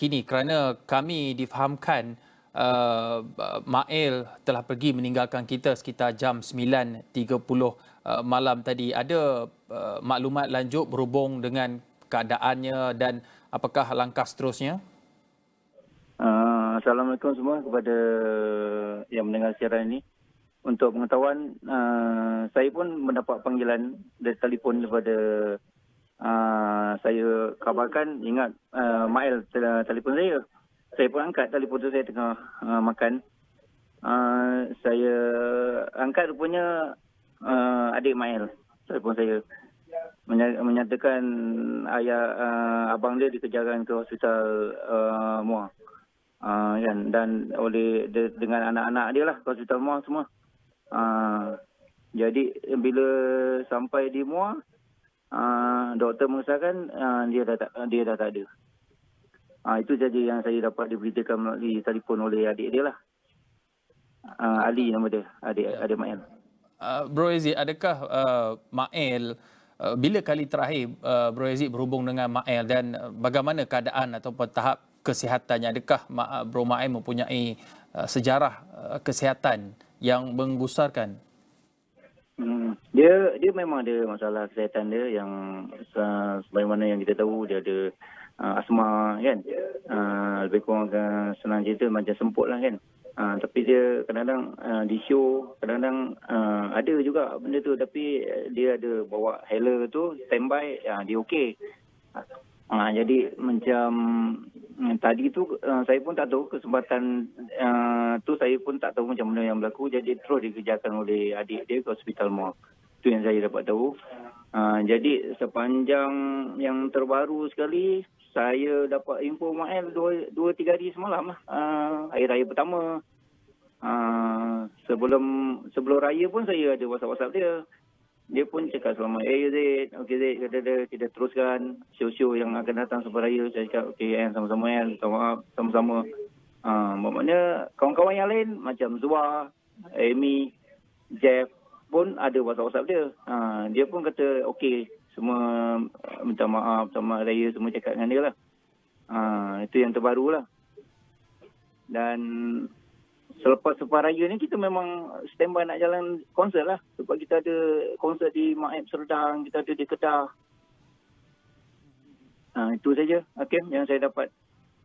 kini kerana kami difahamkan Mail telah pergi meninggalkan kita sekitar jam 9.30 malam tadi. Ada maklumat lanjut berhubung dengan keadaannya dan apakah langkah seterusnya? Assalamualaikum semua kepada yang mendengar siaran ini. Untuk pengetahuan, saya pun mendapat panggilan dari telefon daripada saya kabarkan, ingat Mail telefon saya. Saya pun angkat telefon tu, saya tengah makan. Saya angkat rupanya adik Mail telefon saya. Menyatakan abang dia dikejarkan ke hospital Muar. Dan dengan anak-anak dia lah ke hospital Muar semua. Jadi bila sampai di Muar, doktor mengesahkan dia dah tak ada. Itu saja yang saya dapat diberitakan melalui telefon oleh adik dia lah. Ali nama dia, adik Mail. Bro Aziz, adakah Mail bila kali terakhir Bro Aziz berhubung dengan Mail dan bagaimana keadaan ataupun tahap kesihatannya? Adakah Bro Mail mempunyai sejarah kesihatan yang menggusarkan? Dia memang ada masalah kesihatan dia yang sebagaimana yang kita tahu, dia ada asma kan. Lebih kurang senang cerita macam semput lah kan. Tapi dia kadang-kadang di show, kadang-kadang ada juga benda tu, tapi dia ada bawa healer tu standby, dia okey. Jadi macam tadi tu saya pun tak tahu kesempatan tu, saya pun tak tahu macam mana yang berlaku. Jadi terus dikejarkan oleh adik dia ke hospital Muar. Itu yang saya dapat tahu. Jadi sepanjang yang terbaru sekali, saya dapat info Mail 2-3 hari semalam lah. Hari raya pertama. Sebelum raya pun saya ada WhatsApp dia. Dia pun cakap selamat Zid, okey Zid, kata dia, kita teruskan show-show yang akan datang selepas raya. Saya cakap okey sama-sama minta maaf, sama-sama. Maknanya kawan-kawan yang lain macam Zua, Amy, Jeff pun ada WhatsApp dia. Dia pun kata okey, semua minta maaf, selamat raya, semua cakap dengan dia lah. Itu yang terbaru lah. Dan selepas raya ni kita memang standby nak jalan konsert lah. Sebab kita ada konsert di Maib Serdang, kita ada di Kedah. Itu saja Hakim yang saya dapat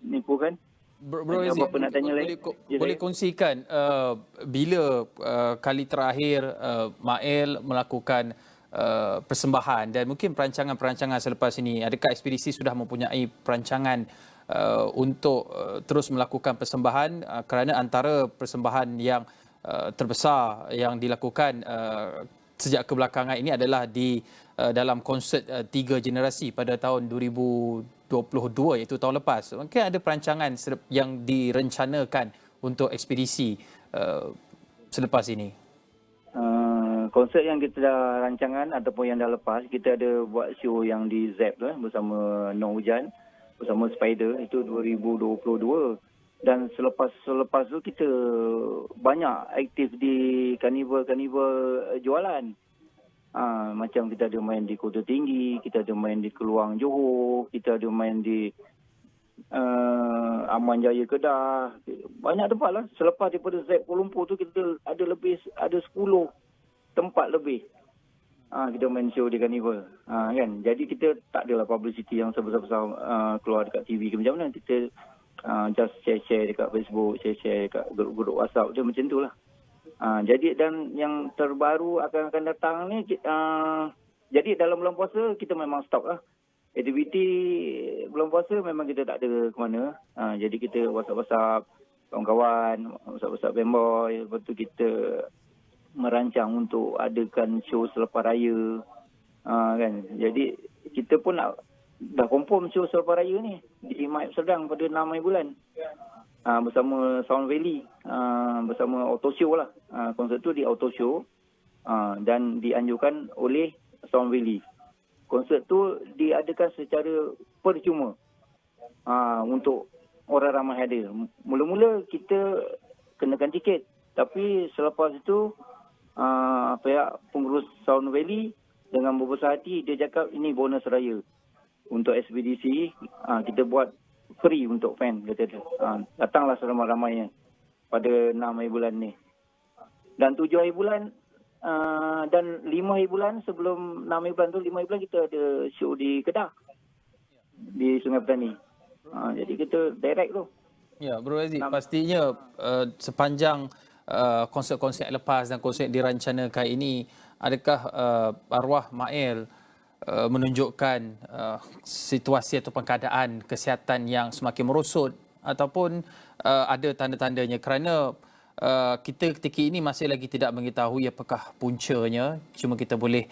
infokan. Bro Aziz, boleh kongsikan bila kali terakhir Mail melakukan persembahan dan mungkin perancangan-perancangan selepas ini? Adakah ekspedisi sudah mempunyai perancangan untuk terus melakukan persembahan, kerana antara persembahan yang terbesar yang dilakukan sejak kebelakangan ini adalah di dalam konsert 3 generasi pada tahun 2022, iaitu tahun lepas. Mungkin ada perancangan yang direncanakan untuk ekspedisi selepas ini? Konsert yang kita dah rancangan ataupun yang dah lepas, kita ada buat show yang di ZEP bersama No Hujan, bersama Spider, itu 2022. Dan selepas tu kita banyak aktif di karnival jualan. Macam kita ada main di Kota Tinggi, kita ada main di Keluang Johor, kita ada main di Aman Jaya Kedah. Banyak tempat lah. Selepas daripada ZEP Kuala Lumpur tu, kita ada 10 tempat lebih. Kita main show di karnival. Kan? Jadi kita tak adalah publicity yang sebesar-besar keluar dekat TV ke macam mana. Kita just share dekat Facebook, share dekat grup-grup WhatsApp dia, macam tu lah. Jadi dan yang terbaru akan datang ni, jadi dalam bulan puasa kita memang stop lah. Aktiviti bulan puasa memang kita tak ada ke mana. Jadi kita WhatsApp kawan-kawan, WhatsApp fanboy. Lepas tu kita merancang untuk adakan show selepas raya. Kan. Jadi kita pun dah confirm show selepas raya ni di Maib Serdang pada 6 Mei bulan. Bersama Sound Valley, bersama Auto Show lah. Konsert tu di Auto Show dan dianjurkan oleh Sound Valley. Konsert tu diadakan secara percuma untuk orang ramai hadir. Mula-mula kita kenakan tiket, tapi selepas itu pihak pengurus Sound Valley dengan berbesar hati dia cakap ini bonus raya untuk ekspedisi. Kita buat free untuk fan, kata dia. Datanglah seramai-ramainya pada 6 hari bulan ni. Dan 7 hari bulan dan 5 hari bulan sebelum 6 hari bulan tu, 5 hari bulan kita ada show di Kedah. Di Sungai Petani. Jadi kita direct tu. Ya, Bro Aziz, pastinya sepanjang konsert-konsert lepas dan konsert dirancanakan ini, adakah arwah Mail menunjukkan situasi atau keadaan kesihatan yang semakin merosot ataupun ada tanda-tandanya, kerana kita ketika ini masih lagi tidak mengetahui apakah puncanya, cuma kita boleh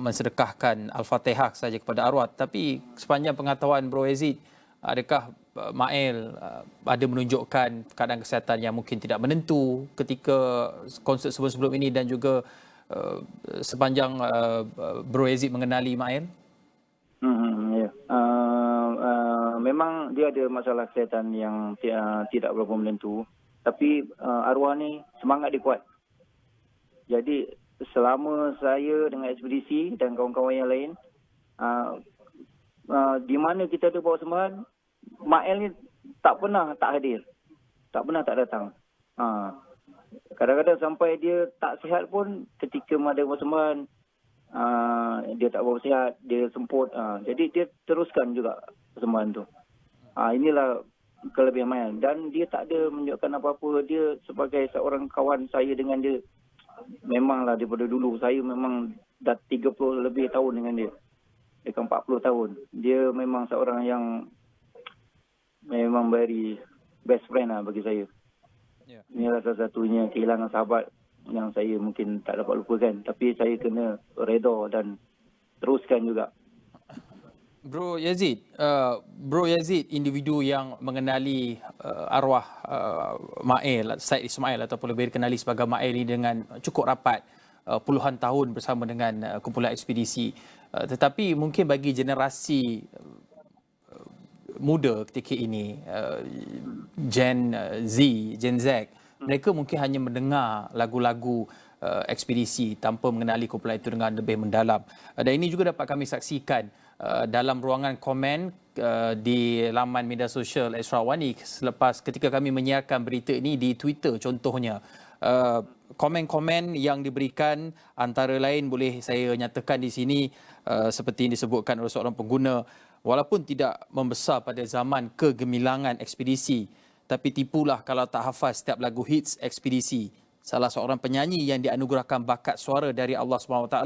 mensedekahkan Al-Fatihah saja kepada arwah. Tapi sepanjang pengetahuan Bro Aziz, adakah Mail ada menunjukkan keadaan kesihatan yang mungkin tidak menentu ketika konsert sebelum-sebelum ini, dan juga sepanjang Bro Aziz mengenali Mail? Ya. Memang dia ada masalah kesihatan yang tidak berapa menentu. Tapi arwah ni semangat dia kuat. Jadi selama saya dengan ekspedisi dan kawan-kawan yang lain, di mana kita ada bawa sembahan, Mail ni tak pernah tak hadir. Tak pernah tak datang. Kadang-kadang sampai dia tak sihat pun, ketika ada bawa sembahan, dia tak bawa sihat, dia semput. Jadi dia teruskan juga persembahan tu. Inilah kelebihan Mail. Dan dia tak ada menunjukkan apa-apa. Dia sebagai seorang kawan saya dengan dia, memanglah daripada dulu saya memang dah 30 lebih tahun dengan dia. Dekat 40 tahun. Dia memang seorang yang memang very best friend lah bagi saya. Yeah. Inilah salah satunya kehilangan sahabat yang saya mungkin tak dapat lupakan. Tapi saya kena reda dan teruskan juga. Bro Yazid, individu yang mengenali arwah Mail, Said Ismail ataupun lebih dikenali sebagai Mail ini dengan cukup rapat, puluhan tahun bersama dengan kumpulan ekspedisi. Tetapi mungkin bagi generasi muda ketika ini, Gen Z, mereka mungkin hanya mendengar lagu-lagu ekspedisi tanpa mengenali kumpulan itu dengan lebih mendalam. Dan ini juga dapat kami saksikan dalam ruangan komen di laman media sosial Extra One selepas ketika kami menyiarkan berita ini di Twitter contohnya. Komen-komen yang diberikan antara lain boleh saya nyatakan di sini, seperti yang disebutkan oleh seorang pengguna, walaupun tidak membesar pada zaman kegemilangan ekspedisi, tapi tipulah kalau tak hafal setiap lagu hits ekspedisi. Salah seorang penyanyi yang dianugerahkan bakat suara dari Allah SWT,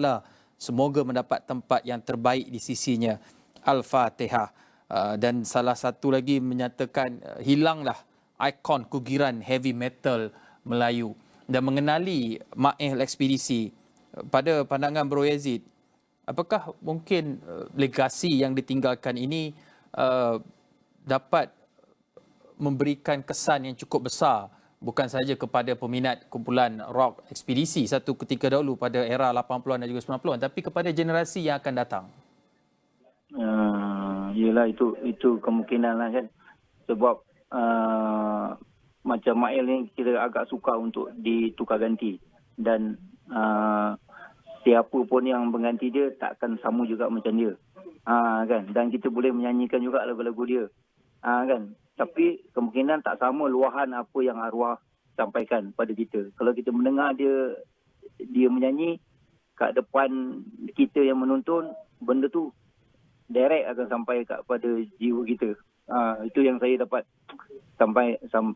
semoga mendapat tempat yang terbaik di sisinya. Al-Fatihah. Dan salah satu lagi menyatakan hilanglah ikon kugiran heavy metal Melayu. Dan mengenali Mail ekspedisi, pada pandangan Bro Yazid, apakah mungkin legasi yang ditinggalkan ini dapat memberikan kesan yang cukup besar bukan sahaja kepada peminat kumpulan rock ekspedisi satu ketika dahulu pada era 80-an dan juga 90-an, tapi kepada generasi yang akan datang? Yelah, itu kemungkinan lah kan. Sebab macam Mail ni kita agak suka untuk ditukar ganti. Dan siapa pun yang mengganti dia takkan sama juga macam dia. Kan? Dan kita boleh menyanyikan juga lagu-lagu dia. Kan? Tapi kemungkinan tak sama luahan apa yang arwah sampaikan pada kita. Kalau kita mendengar dia menyanyi kat depan kita yang menonton, benda tu direct akan sampai kepada jiwa kita. Itu yang saya dapat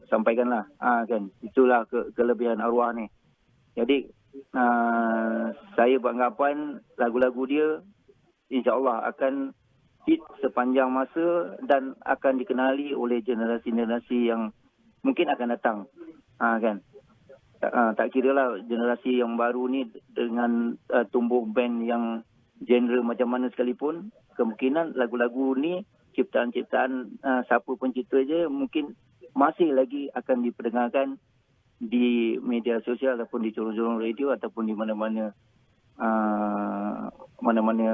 sampaikanlah. Kan? Itulah kelebihan arwah ni. Jadi saya beranggapan lagu-lagu dia insya-Allah akan hit sepanjang masa dan akan dikenali oleh generasi-generasi yang mungkin akan datang. Kan? Tak kira lah generasi yang baru ni dengan tumbuh band yang genre macam mana sekalipun, kemungkinan lagu-lagu ni ciptaan-ciptaan siapa pencipta je mungkin masih lagi akan diperdengarkan di media sosial ataupun di corong-corong radio ataupun di mana-mana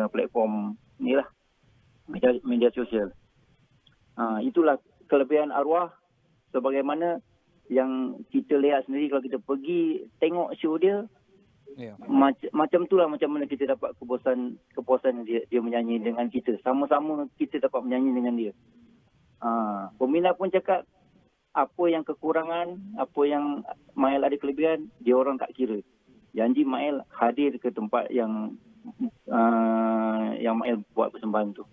platform ni lah, media sosial. Itulah kelebihan arwah, sebagaimana yang kita lihat sendiri kalau kita pergi tengok show dia. Yeah. Macam itulah macam mana kita dapat kepuasan dia menyanyi dengan kita. Sama-sama kita dapat menyanyi dengan dia. Peminat pun cakap apa yang kekurangan, apa yang Mael ada kelebihan, dia orang tak kira. Janji Mael hadir ke tempat yang Mael buat persembahan tu.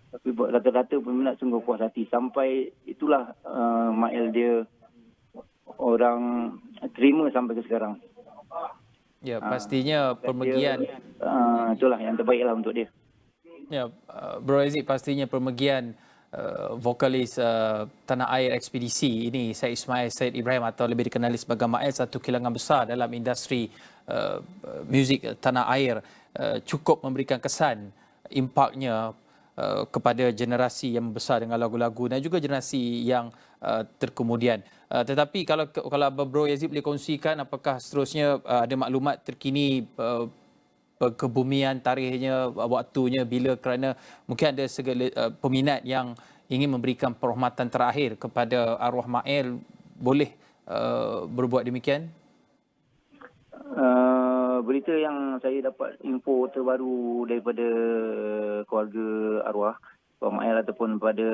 Tapi buat rata-rata peminat sungguh puas hati. Sampai itulah Mael dia orang terima sampai ke sekarang. Ya, pastinya permergian. Itulah yang terbaiklah untuk dia. Ya, Bro Aziz, pastinya permergian vokalis Tanah Air Ekspedisi ini, Syed Ismail Syed Ibrahim atau lebih dikenali sebagai Mael, satu kilangan besar dalam industri muzik tanah air, cukup memberikan kesan, impaknya kepada generasi yang besar dengan lagu-lagu dan juga generasi yang terkemudian. Tetapi kalau Bro Yazid boleh kongsikan, apakah seterusnya ada maklumat terkini kebumian tarikhnya, waktunya bila, kerana mungkin ada segala peminat yang ingin memberikan penghormatan terakhir kepada arwah Mael, boleh berbuat demikian? Berita yang saya dapat, info terbaru daripada keluarga arwah Pak Mael ataupun pada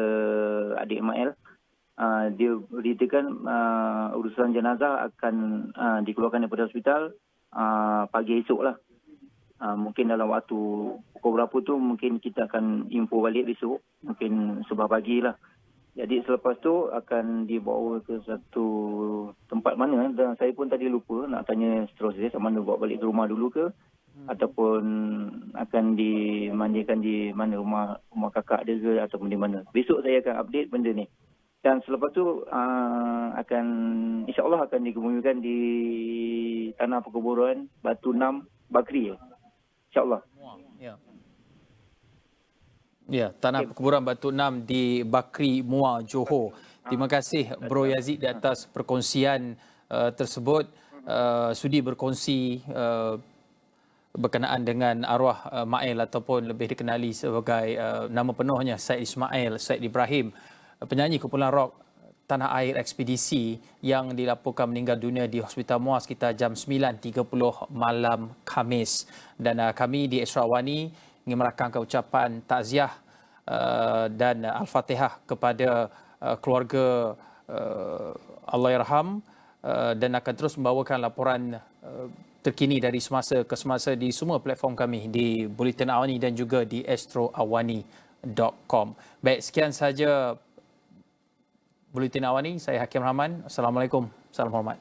adik Mael, dia beritakan urusan jenazah akan dikeluarkan daripada hospital pagi esok lah. Mungkin dalam waktu pukul berapa tu mungkin kita akan info balik besok, mungkin sebelah pagi lah. Jadi selepas tu akan dibawa ke satu tempat mana, dan saya pun tadi lupa nak tanya seterusnya, sama mana bawa balik ke rumah dulu ke ataupun akan dimandikan di mana, rumah kakak dia ke ataupun di mana. Besok saya akan update benda ni. Dan selepas tu akan insya-Allah akan dikebumikan di tanah perkuburan Batu 6 Bakri. InsyaAllah. Ya, tanah perkuburan Batu 6 di Bakri, Muar, Johor. Terima kasih Bro Yazid di atas perkongsian tersebut. Sudi berkongsi berkenaan dengan arwah Mael ataupun lebih dikenali sebagai nama penuhnya Syed Ismail Syed Ibrahim, penyanyi kumpulan rock Tanah Air Ekspedisi yang dilaporkan meninggal dunia di Hospital Muar sekitar jam 9.30 malam Khamis. Dan kami di Astro Awani ingin merakamkan ucapan takziah dan Al-Fatihah kepada keluarga Allahyarham, dan akan terus membawakan laporan terkini dari semasa ke semasa di semua platform kami di Bulletin Awani dan juga di astroawani.com. Baik, sekian saja Bulletin Awani. Saya Hakim Rahman. Assalamualaikum. Salam hormat.